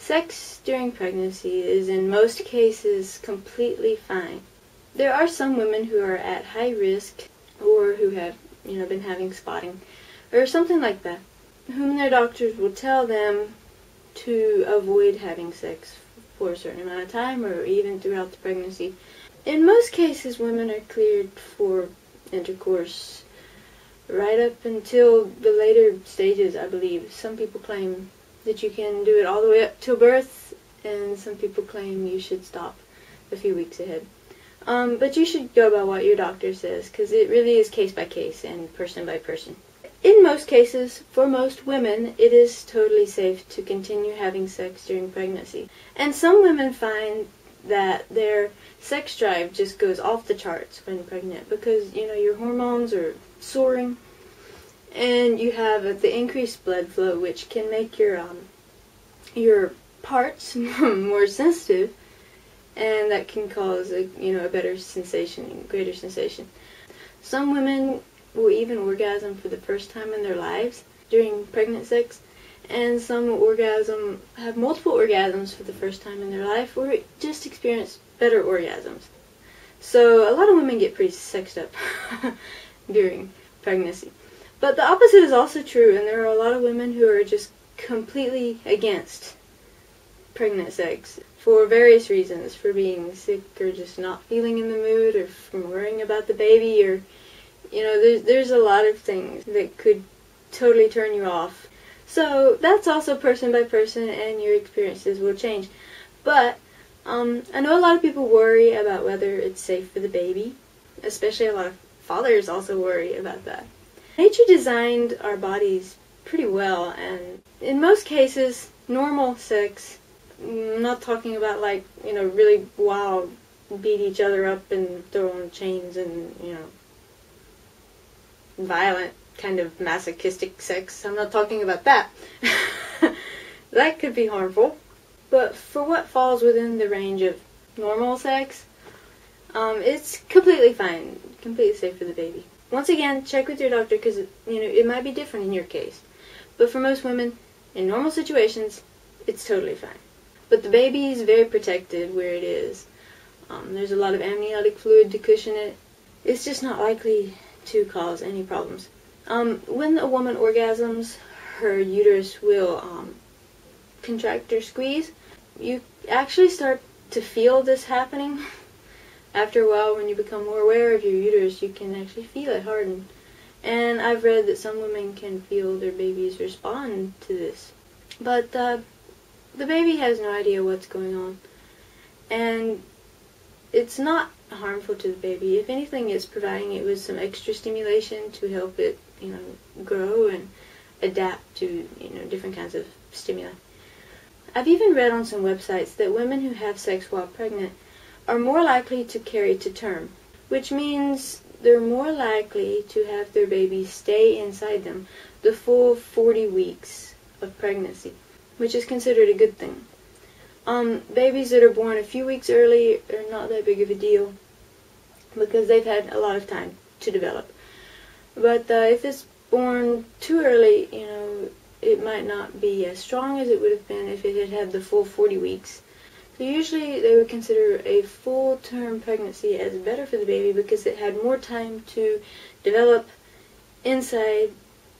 Sex during pregnancy is in most cases completely fine. There are some women who are at high risk or who have, been having spotting or something like that, whom their doctors will tell them to avoid having sex for a certain amount of time or even throughout the pregnancy. In most cases, women are cleared for intercourse right up until the later stages, I believe. Some people claim that you can do it all the way up till birth, and some people claim you should stop a few weeks ahead. But you should go by what your doctor says, because it really is case by case and person by person. In most cases, for most women, it is totally safe to continue having sex during pregnancy. And some women find that their sex drive just goes off the charts when pregnant because, your hormones are soaring and you have the increased blood flow, which can make your parts more sensitive, and that can cause a better sensation, greater sensation. Some women will even orgasm for the first time in their lives during pregnant sex, and some have multiple orgasms for the first time in their life, or just experience better orgasms. So a lot of women get pretty sexed up during pregnancy. But the opposite is also true, and there are a lot of women who are just completely against pregnant sex for various reasons, for being sick or just not feeling in the mood or from worrying about the baby, or there's a lot of things that could totally turn you off. So that's also person by person, and your experiences will change. But I know a lot of people worry about whether it's safe for the baby, especially a lot of fathers also worry about that. Nature designed our bodies pretty well, and in most cases, normal sex, I'm not talking about really wild, beat each other up and throw on chains and, violent kind of masochistic sex. I'm not talking about that. That could be harmful. But for what falls within the range of normal sex, it's completely fine, completely safe for the baby. Once again, check with your doctor because it might be different in your case. But for most women, in normal situations, it's totally fine. But the baby is very protected where it is. There's a lot of amniotic fluid to cushion it. It's just not likely to cause any problems. When a woman orgasms, her uterus will contract or squeeze. You actually start to feel this happening. After a while, when you become more aware of your uterus, you can actually feel it harden. And I've read that some women can feel their babies respond to this. But the baby has no idea what's going on. And it's not harmful to the baby. If anything, it's providing it with some extra stimulation to help it, grow and adapt to, different kinds of stimuli. I've even read on some websites that women who have sex while pregnant are more likely to carry to term, which means they're more likely to have their baby stay inside them the full 40 weeks of pregnancy, which is considered a good thing. Babies that are born a few weeks early are not that big of a deal because they've had a lot of time to develop. But if it's born too early, it might not be as strong as it would have been if it had had the full 40 weeks. So usually they would consider a full-term pregnancy as better for the baby because it had more time to develop inside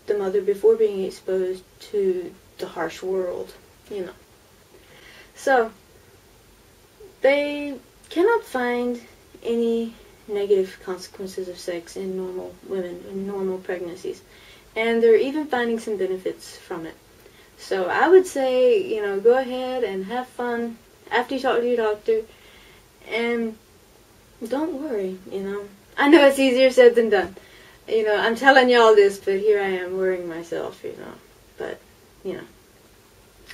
the mother before being exposed to the harsh world, So, they cannot find any negative consequences of sex in normal women, in normal pregnancies. And they're even finding some benefits from it. So I would say, go ahead and have fun after you talk to your doctor, and don't worry, I know it's easier said than done. I'm telling y'all this, but here I am worrying myself, but,